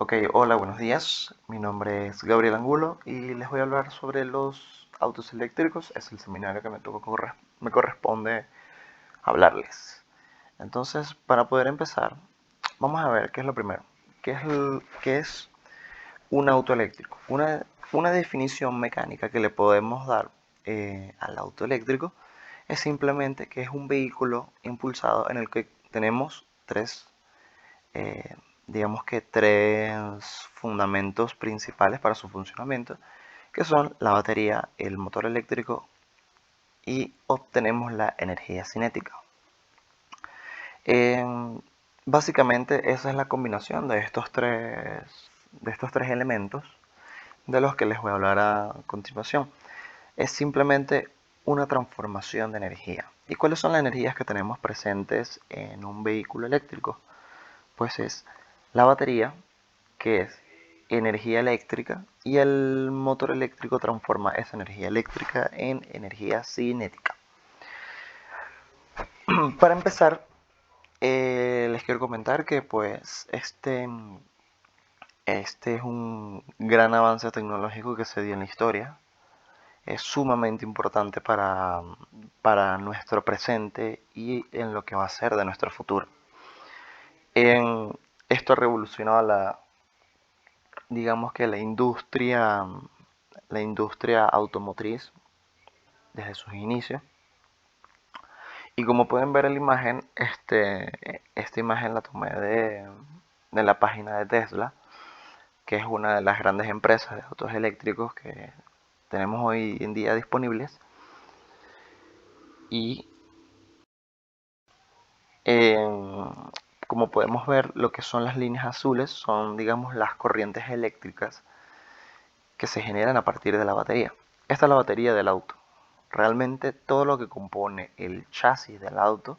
Ok, hola, buenos días. Mi nombre es Gabriel Angulo y les voy a hablar sobre los autos eléctricos. Es el seminario que me corresponde hablarles. Entonces, para poder empezar, vamos a ver qué es lo primero. ¿Qué es un auto eléctrico? Una definición mecánica que le podemos dar al auto eléctrico es simplemente que es un vehículo impulsado en el que tenemos eh, digamos que tres fundamentos principales para su funcionamiento, que son la batería, el motor eléctrico y obtenemos la energía cinética. Eh, Básicamente esa es la combinación de estos tres elementos de los que les voy a hablar a continuación. Es simplemente una transformación de energía. ¿Y cuáles son las energías que tenemos presentes en un vehículo eléctrico? Pues es la batería, que es energía eléctrica, y el motor eléctrico transforma esa energía eléctrica en energía cinética. Para empezar, les quiero comentar que pues este es un gran avance tecnológico que se dio en la historia. Es sumamente importante para nuestro presente y en lo que va a ser de nuestro futuro. Esto ha revolucionado digamos que la industria automotriz desde sus inicios. Y como pueden ver en la imagen, esta imagen la tomé de la página de Tesla, que es una de las grandes empresas de autos eléctricos que tenemos hoy en día disponibles. Y eh, como podemos ver, lo que son las líneas azules son, digamos, las corrientes eléctricas que se generan a partir de la batería. Esta es la batería del auto. Realmente todo lo que compone el chasis del auto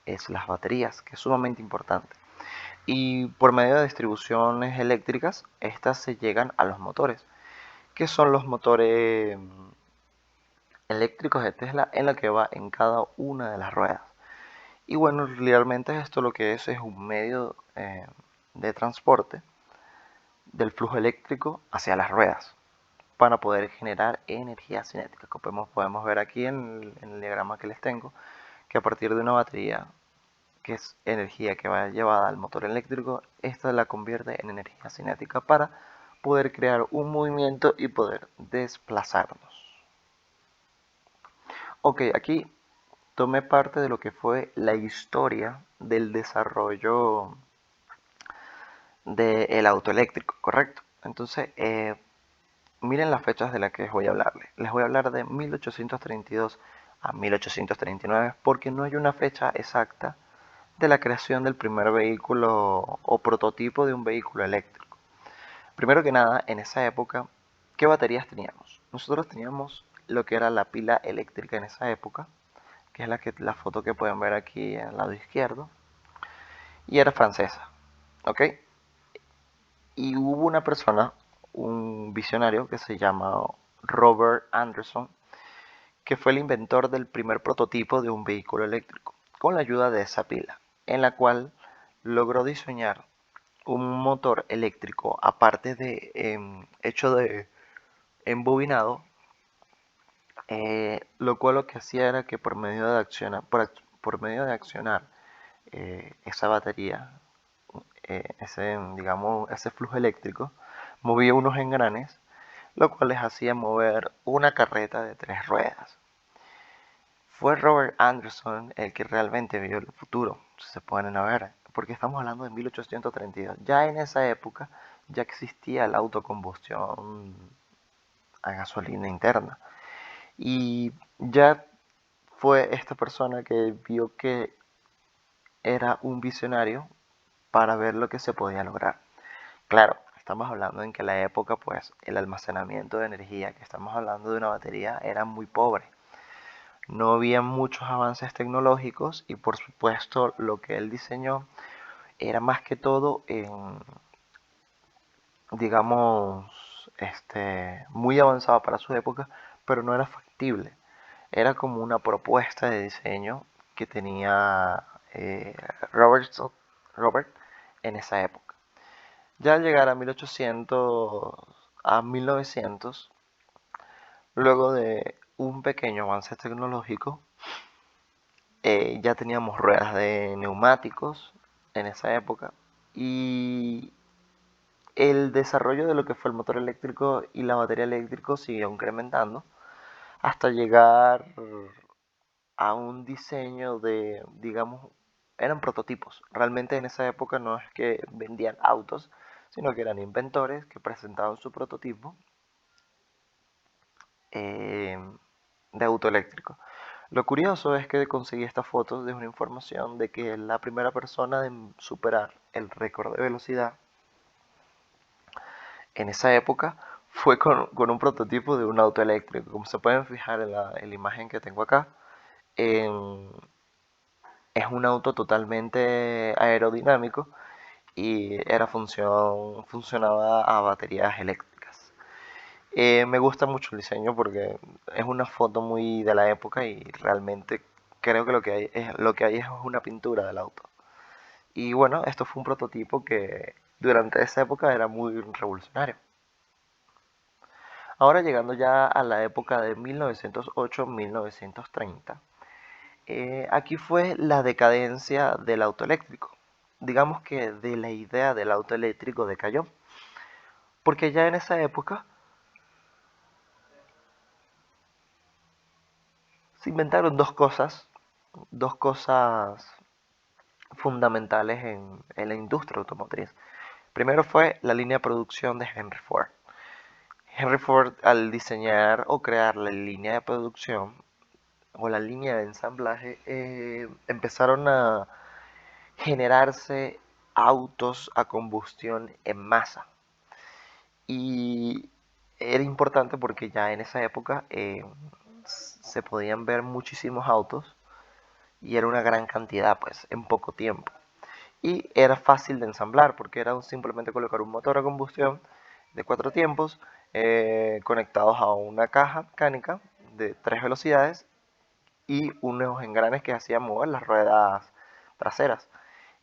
es las baterías, que es sumamente importante. Y por medio de distribuciones eléctricas, estas se llegan a los motores, que son los motores eléctricos de Tesla en la que va en cada una de las ruedas. Y bueno, realmente esto lo que es un medio de transporte del flujo eléctrico hacia las ruedas para poder generar energía cinética. Como podemos ver aquí en el diagrama que les tengo, que a partir de una batería, que es energía que va llevada al motor eléctrico, esta la convierte en energía cinética para poder crear un movimiento y poder desplazarnos. Ok, aquí tomé parte de lo que fue la historia del desarrollo del auto eléctrico, ¿correcto? Entonces, miren las fechas de las que les voy a hablarles. Les voy a hablar de 1832 a 1839 porque no hay una fecha exacta de la creación del primer vehículo o prototipo de un vehículo eléctrico. Primero que nada, en esa época, ¿qué baterías teníamos? Nosotros teníamos lo que era la pila eléctrica en esa época, que es la foto que pueden ver aquí al lado izquierdo, y era francesa, ¿ok? Y hubo una persona, un visionario que se llama Robert Anderson, que fue el inventor del primer prototipo de un vehículo eléctrico, con la ayuda de esa pila, en la cual logró diseñar un motor eléctrico aparte de hecho de embobinado, lo cual lo que hacía era que por medio de accionar esa batería, ese flujo eléctrico, movía unos engranes, lo cual les hacía mover una carreta de 3 ruedas. Fue Robert Anderson el que realmente vio el futuro, si se ponen a ver, porque estamos hablando de 1832. Ya en esa época ya existía la autocombustión a gasolina interna. Y ya fue esta persona que vio que era un visionario para ver lo que se podía lograr. Claro, estamos hablando en que la época, pues, el almacenamiento de energía, que estamos hablando de una batería, era muy pobre. No había muchos avances tecnológicos y por supuesto lo que él diseñó era más que todo digamos, muy avanzado para su época, pero no era factible. Era como una propuesta de diseño que tenía eh, Robert, Robert en esa época. Ya al llegar a 1800, a 1900, luego de un pequeño avance tecnológico, ya teníamos ruedas de neumáticos en esa época y el desarrollo de lo que fue el motor eléctrico y la batería eléctrica siguió incrementando hasta llegar a un diseño de, digamos, eran prototipos. Realmente en esa época no es que vendían autos, sino que eran inventores que presentaban su prototipo eh, de auto eléctrico. Lo curioso es que conseguí esta foto de una información de que la primera persona en superar el récord de velocidad en esa época fue con un prototipo de un auto eléctrico. Como se pueden fijar en la imagen que tengo acá, en- es un auto totalmente aerodinámico y funcionaba a baterías eléctricas. Me gusta mucho el diseño porque es una foto muy de la época y realmente creo que lo que hay es una pintura del auto. Y bueno, esto fue un prototipo que durante esa época era muy revolucionario. Ahora llegando ya a la época de 1908-1930, aquí fue la decadencia del auto eléctrico. Digamos que de la idea del auto eléctrico decayó, porque ya en esa época se inventaron dos cosas fundamentales en la industria automotriz. Primero fue la línea de producción de Henry Ford. Henry Ford, al diseñar o crear la línea de producción o la línea de ensamblaje, empezaron a generarse autos a combustión en masa. Y era importante porque ya en esa época se podían ver muchísimos autos y era una gran cantidad, pues, en poco tiempo. Y era fácil de ensamblar porque era simplemente colocar un motor a combustión de cuatro tiempos conectados a una caja mecánica de tres velocidades y unos engranes que hacían mover las ruedas traseras.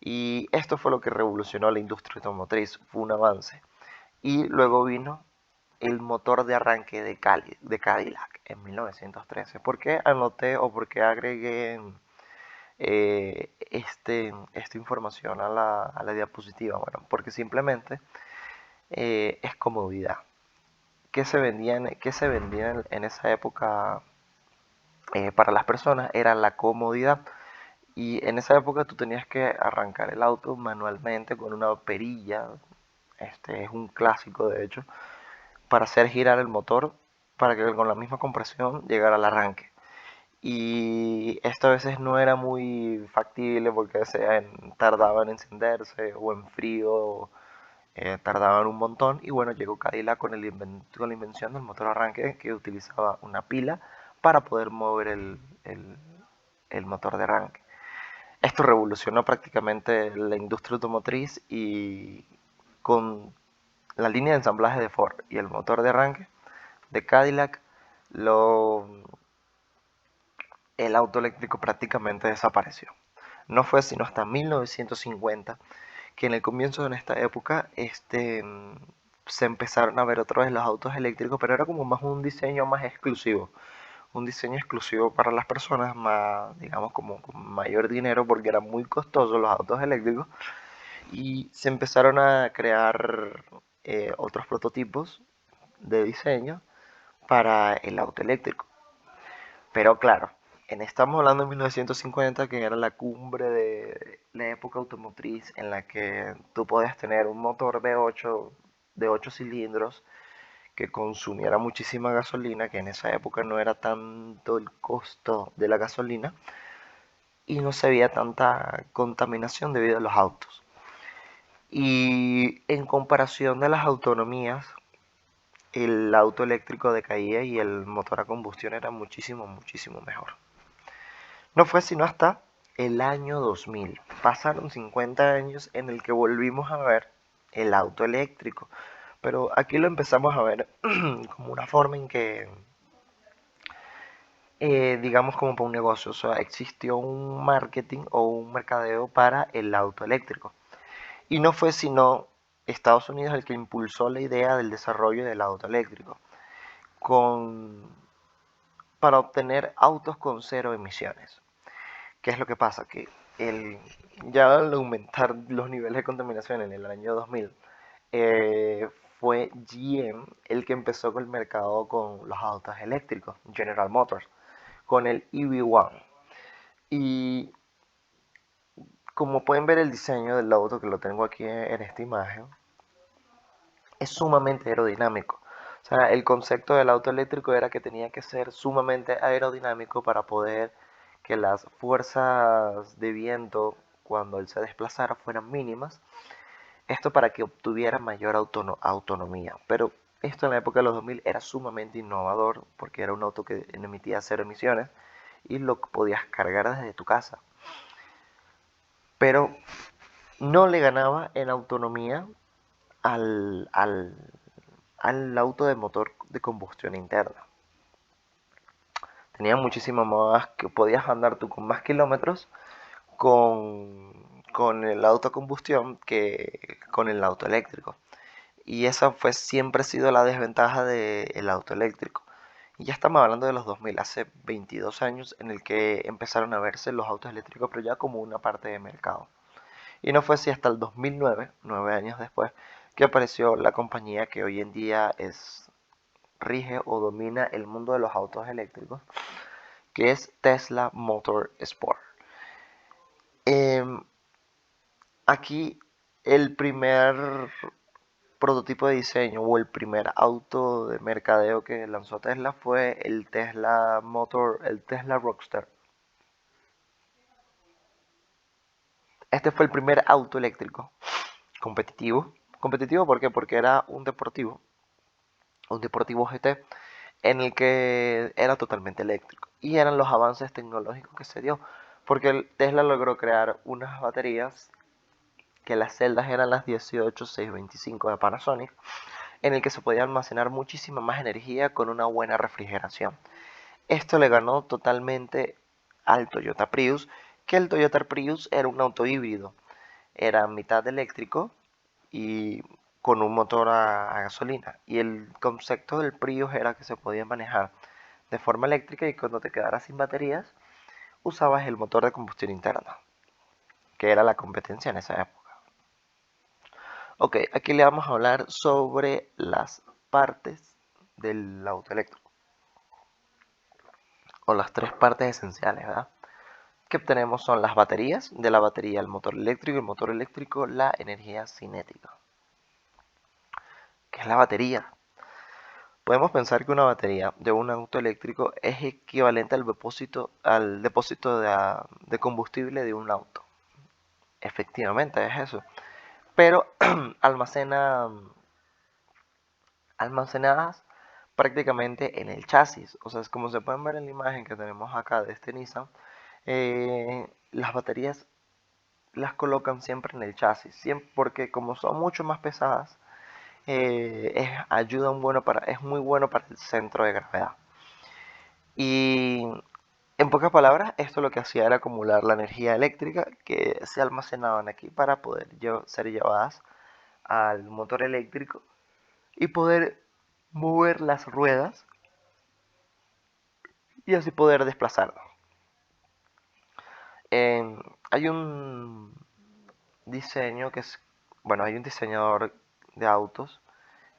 Y esto fue lo que revolucionó la industria automotriz, fue un avance. Y luego vino el motor de arranque de Cadillac en 1913. ¿Por qué anoté o por qué agregué esta información a la diapositiva? Bueno, porque simplemente es comodidad. ¿Qué se vendía en esa época para las personas? Era la comodidad. Y en esa época tú tenías que arrancar el auto manualmente con una perilla. Este es un clásico, de hecho, para hacer girar el motor para que con la misma compresión llegara al arranque. Y esto a veces no era muy factible porque tardaba en encenderse o en frío, tardaban un montón. Y bueno, llegó Cadillac con la invención del motor arranque que utilizaba una pila para poder mover el motor de arranque. Esto revolucionó prácticamente la industria automotriz y con la línea de ensamblaje de Ford y el motor de arranque de Cadillac, lo, el auto eléctrico prácticamente desapareció. No fue sino hasta 1950 que en el comienzo de esta época se empezaron a ver otra vez los autos eléctricos, pero era como más un diseño más exclusivo. Un diseño exclusivo para las personas más, digamos, como con mayor dinero, porque eran muy costosos los autos eléctricos. Y se empezaron a crear otros prototipos de diseño para el auto eléctrico. Pero claro, estamos hablando de 1950, que era la cumbre de la época automotriz en la que tú podías tener un motor de 8 cilindros que consumiera muchísima gasolina, que en esa época no era tanto el costo de la gasolina y no se veía tanta contaminación debido a los autos. Y en comparación de las autonomías, el auto eléctrico decaía y el motor a combustión era muchísimo, muchísimo mejor. No fue sino hasta el año 2000. Pasaron 50 años en el que volvimos a ver el auto eléctrico. Pero aquí lo empezamos a ver como una forma en que, digamos como para un negocio, o sea, existió un marketing o un mercadeo para el auto eléctrico. Y no fue sino Estados Unidos es el que impulsó la idea del desarrollo del auto eléctrico con, para obtener autos con cero emisiones. ¿Qué es lo que pasa? Que el, ya al aumentar los niveles de contaminación en el año 2000, eh, fue GM el que empezó con el mercado con los autos eléctricos, General Motors, con el EV1. Y como pueden ver el diseño del auto, que lo tengo aquí en esta imagen, es sumamente aerodinámico. O sea, el concepto del auto eléctrico era que tenía que ser sumamente aerodinámico para poder que las fuerzas de viento cuando él se desplazara fueran mínimas. Esto para que obtuviera mayor autonomía. Pero esto en la época de los 2000 era sumamente innovador porque era un auto que emitía cero emisiones y lo podías cargar desde tu casa. Pero no le ganaba en autonomía al, al, al auto de motor de combustión interna. Tenía muchísimo más, que podías andar tú con más kilómetros con el auto a combustión que con el auto eléctrico. Y esa fue siempre ha sido la desventaja del auto eléctrico. Y ya estamos hablando de los 2000, hace 22 años en el que empezaron a verse los autos eléctricos, pero ya como una parte de mercado. Y no fue así hasta el 2009, 9 años después, que apareció la compañía que hoy en día rige o domina el mundo de los autos eléctricos, que es Tesla Motor Sport. Em, Aquí el primer prototipo de diseño o el primer auto de mercadeo que lanzó Tesla fue el Tesla Roadster. Este fue el primer auto eléctrico competitivo. ¿Competitivo por qué? Porque era un deportivo GT en el que era totalmente eléctrico. Y eran los avances tecnológicos que se dio, porque Tesla logró crear unas baterías que las celdas eran las 18625 de Panasonic, en el que se podía almacenar muchísima más energía con una buena refrigeración. Esto le ganó totalmente al Toyota Prius, que el Toyota Prius era un auto híbrido, era mitad eléctrico y con un motor a gasolina. Y el concepto del Prius era que se podía manejar de forma eléctrica y cuando te quedaras sin baterías, usabas el motor de combustión interna, que era la competencia en esa época. Ok, aquí le vamos a hablar sobre las partes del auto eléctrico, o las tres partes esenciales, ¿verdad? Que obtenemos son las baterías, de la batería el motor eléctrico, el motor eléctrico la energía cinética. ¿Qué es la batería? Podemos pensar que una batería de un auto eléctrico es equivalente al depósito de combustible de un auto. Efectivamente es eso. Pero almacena almacenadas prácticamente en el chasis. O sea, es como se pueden ver en la imagen que tenemos acá de este Nissan, las baterías las colocan siempre en el chasis, siempre, porque como son mucho más pesadas, es muy bueno para el centro de gravedad. Y en pocas palabras, esto lo que hacía era acumular la energía eléctrica que se almacenaban aquí para poder ser llevadas al motor eléctrico y poder mover las ruedas y así poder desplazarnos. Hay un diseño que es, bueno, hay un diseñador de autos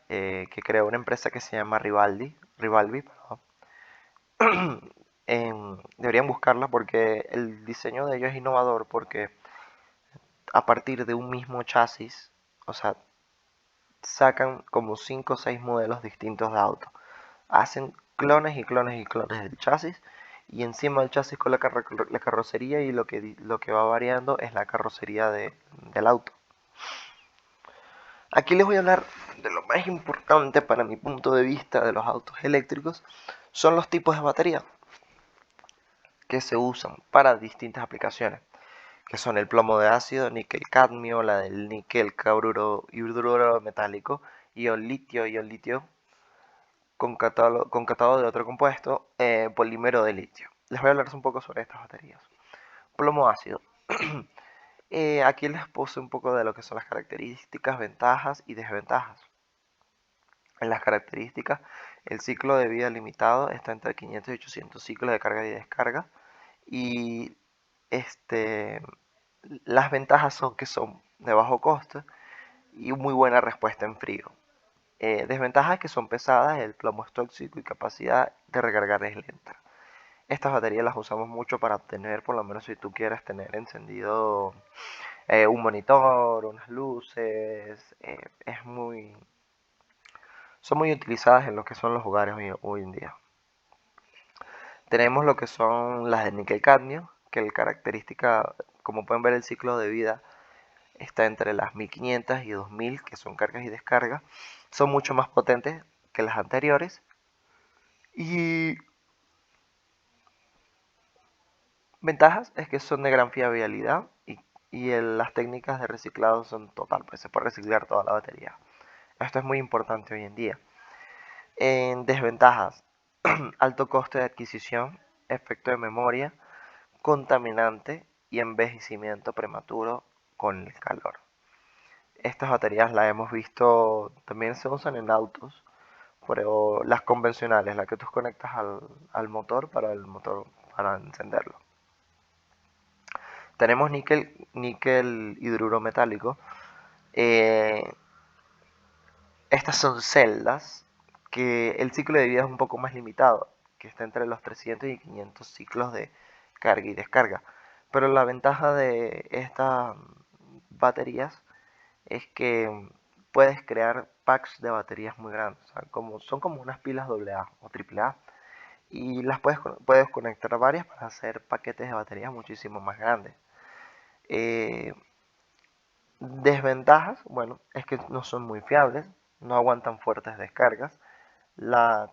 que creó una empresa que se llama Rivalvi, perdón. Deberían buscarla porque el diseño de ellos es innovador porque a partir de un mismo chasis, o sea, sacan como 5 o 6 modelos distintos de auto. Hacen clones y clones y clones del chasis y encima del chasis con la carrocería y lo que va variando es la carrocería del auto. Aquí les voy a hablar de lo más importante para mi punto de vista de los autos eléctricos, son los tipos de batería que se usan para distintas aplicaciones, que son el plomo de ácido, níquel cadmio, la del níquel cabruro hidruro metálico, ion litio concatado de otro compuesto, polímero de litio. Les voy a hablar un poco sobre estas baterías. Plomo ácido. Aquí les puse un poco de lo que son las características, ventajas y desventajas. En las características, el ciclo de vida limitado está entre 500 y 800 ciclos de carga y descarga. Y este, las ventajas son que son de bajo costo y muy buena respuesta en frío. Desventajas que son pesadas, el plomo es tóxico y capacidad de recargar es lenta. Estas baterías las usamos mucho para obtener, por lo menos si tú quieres tener encendido un monitor, unas luces, son muy utilizadas en lo que son los hogares hoy en día. Tenemos lo que son las de níquel cadmio, que la característica, como pueden ver, el ciclo de vida está entre las 1500 y 2000, que son cargas y descargas. Son mucho más potentes que las anteriores. Y ventajas es que son de gran fiabilidad y las técnicas de reciclado son total, pues se puede reciclar toda la batería. Esto es muy importante hoy en día. En desventajas, alto coste de adquisición, efecto de memoria, contaminante y envejecimiento prematuro con el calor. Estas baterías las hemos visto, también se usan en autos, pero las convencionales, las que tú conectas al motor para encenderlo. Tenemos níquel hidruro metálico. Eh, Estas son celdas que el ciclo de vida es un poco más limitado, que está entre los 300 y 500 ciclos de carga y descarga. Pero la ventaja de estas baterías es que puedes crear packs de baterías muy grandes, o sea, son como unas pilas AA o AAA, y puedes conectar varias para hacer paquetes de baterías muchísimo más grandes. Eh, Desventajas, bueno, es que no son muy fiables, no aguantan fuertes descargas,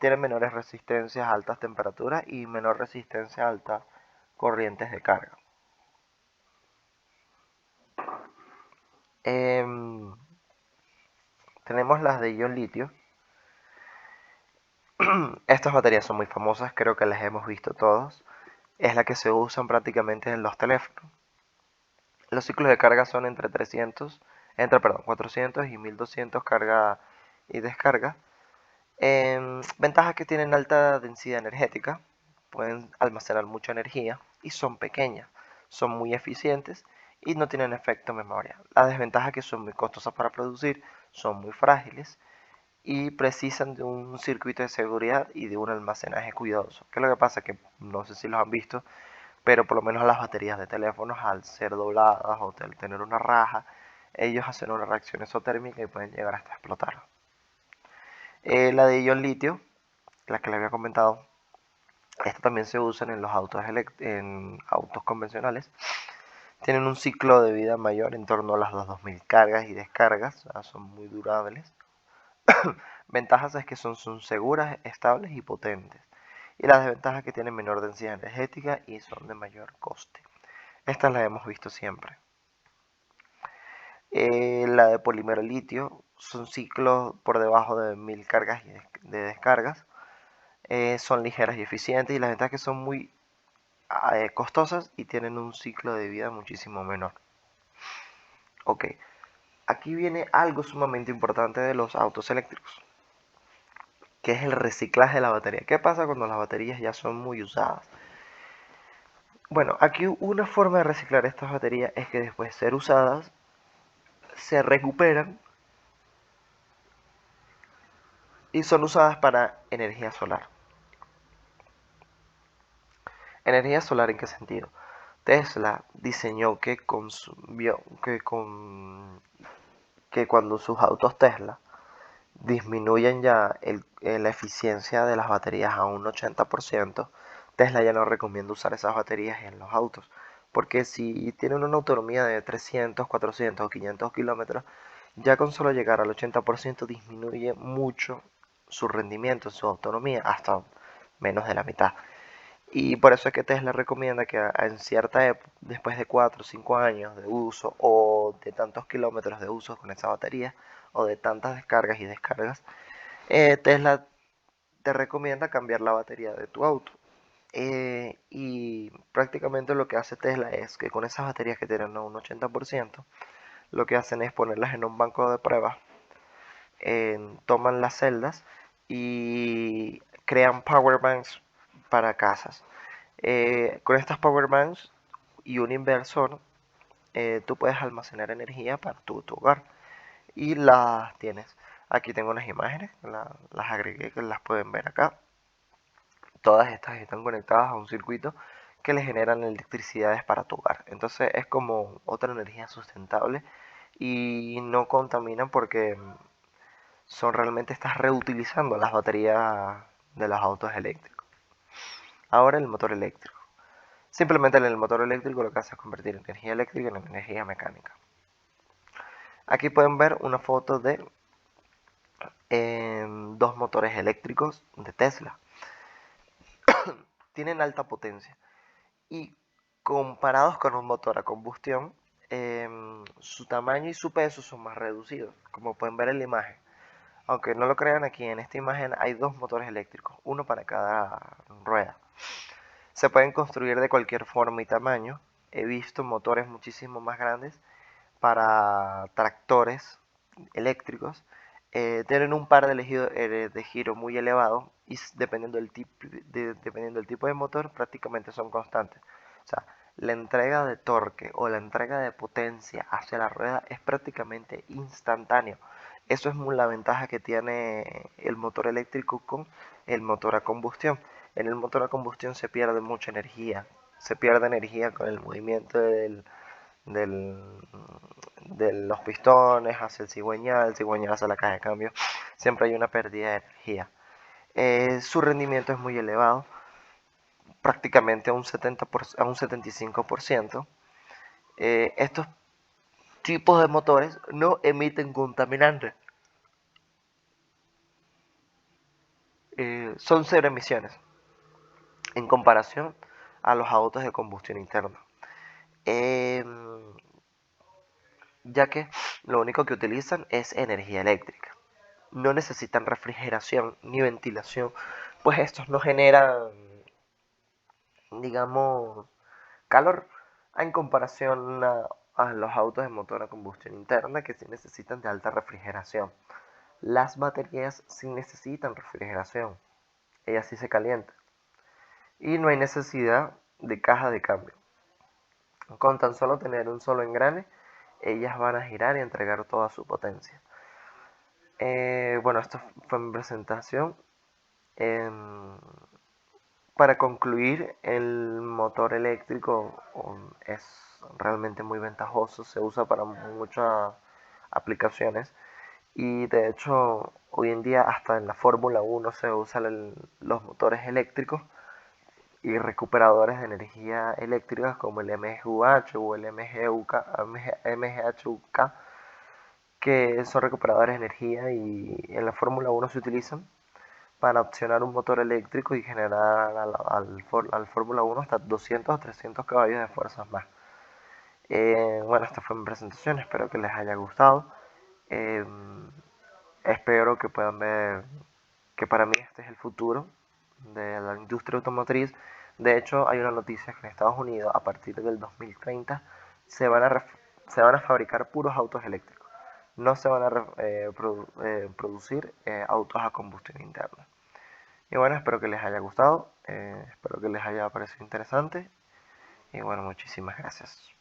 tienen menores resistencias a altas temperaturas y menor resistencia a altas corrientes de carga. Em, Tenemos las de ion litio. Estas baterías son muy famosas, creo que las hemos visto todos. Es la que se usan prácticamente en los teléfonos. Los ciclos de carga son entre 400 y 1200 carga y descarga. Ventajas que tienen alta densidad energética, pueden almacenar mucha energía y son pequeñas, son muy eficientes y no tienen efecto memoria. La desventaja es que son muy costosas para producir, son muy frágiles y precisan de un circuito de seguridad y de un almacenaje cuidadoso. ¿Qué es lo que pasa? Que no sé si los han visto, pero por lo menos las baterías de teléfonos, al ser dobladas o tener una raja, ellos hacen una reacción exotérmica y pueden llegar hasta explotar. La de ion litio, la que le había comentado, esta también se usa en los en autos convencionales. Tienen un ciclo de vida mayor, en torno a las 2000 cargas y descargas, o sea, son muy durables. Ventajas es que son seguras, estables y potentes. Y las desventajas es que tienen menor densidad energética y son de mayor coste. Estas las hemos visto siempre. La de polímero litio son ciclos por debajo de 1000 cargas de descargas. Son ligeras y eficientes y las ventajas es que son muy costosas y tienen un ciclo de vida muchísimo menor. Ok, aquí viene algo sumamente importante de los autos eléctricos, que es el reciclaje de la batería. ¿Qué pasa cuando las baterías ya son muy usadas? Bueno, aquí una forma de reciclar estas baterías es que después de ser usadas, se recuperan y son usadas para energía solar. ¿Energía solar en qué sentido? Tesla diseñó que cuando sus autos Tesla disminuyen ya la eficiencia de las baterías a un 80%, Tesla ya no recomienda usar esas baterías en los autos. Porque si tienen una autonomía de 300, 400 o 500 kilómetros, ya con solo llegar al 80% disminuye mucho su rendimiento, su autonomía, hasta menos de la mitad. Y por eso es que Tesla recomienda que en cierta época, después de 4 o 5 años de uso o de tantos kilómetros de uso con esa batería o de tantas descargas y descargas, Tesla te recomienda cambiar la batería de tu auto. Y prácticamente lo que hace Tesla es que con esas baterías que tienen un 80%, lo que hacen es ponerlas en un banco de pruebas, toman las celdas y crean power banks para casas. Con estas power banks y un inversor, tú puedes almacenar energía para tu hogar y las tienes. Aquí tengo unas imágenes, las agregué, que las pueden ver acá. Todas estas están conectadas a un circuito que le generan electricidades para tu hogar. Entonces es como otra energía sustentable y no contaminan porque son realmente, estás reutilizando las baterías de los autos eléctricos. Ahora el motor eléctrico. Simplemente en el motor eléctrico lo que hace es convertir energía eléctrica en energía mecánica. Aquí pueden ver una foto de dos motores eléctricos de Tesla. Tienen alta potencia y comparados con un motor a combustión, su tamaño y su peso son más reducidos, como pueden ver en la imagen. Aunque no lo crean, aquí en esta imagen hay dos motores eléctricos, uno para cada rueda. Se pueden construir de cualquier forma y tamaño. He visto motores muchísimo más grandes para tractores eléctricos. Tienen un par de giro muy elevado y dependiendo del tipo de motor prácticamente son constantes. O sea, la entrega de torque o la entrega de potencia hacia la rueda es prácticamente instantáneo. Eso es la ventaja que tiene el motor eléctrico con el motor a combustión. En el motor a combustión se pierde mucha energía. Se pierde energía con el movimiento del, de los pistones hacia el cigüeñal hacia la caja de cambio. Siempre hay una pérdida de energía. Su rendimiento es muy elevado, prácticamente a un 75%. Estos tipos de motores no emiten contaminantes. Son cero emisiones en comparación a los autos de combustión interna. Eh, ya que lo único que utilizan es energía eléctrica. No necesitan refrigeración ni ventilación, pues estos no generan, digamos, calor en comparación a los autos de motor a combustión interna que sí necesitan de alta refrigeración. Las baterías sí necesitan refrigeración, ellas sí se calientan y no hay necesidad de caja de cambio. Con tan solo tener un solo engrane, ellas van a girar y entregar toda su potencia. Bueno, esto fue mi presentación. Em, para concluir, el motor eléctrico es realmente muy ventajoso, se usa para muchas aplicaciones y de hecho hoy en día hasta en la Fórmula 1 se usan los motores eléctricos y recuperadores de energía eléctrica como el MGUH o el MGHUK, que son recuperadores de energía y en la Fórmula 1 se utilizan para opcionar un motor eléctrico y generar al Fórmula 1 hasta 200 o 300 caballos de fuerza más. Bueno, esta fue mi presentación, espero que les haya gustado. Eh, Espero que puedan ver que para mí este es el futuro de la industria automotriz. De hecho, hay una noticia que en Estados Unidos, a partir del 2030, se van a fabricar puros autos eléctricos. No se van a producir autos a combustión interna. Y bueno, espero que les haya gustado, espero que les haya parecido interesante. Y bueno, muchísimas gracias.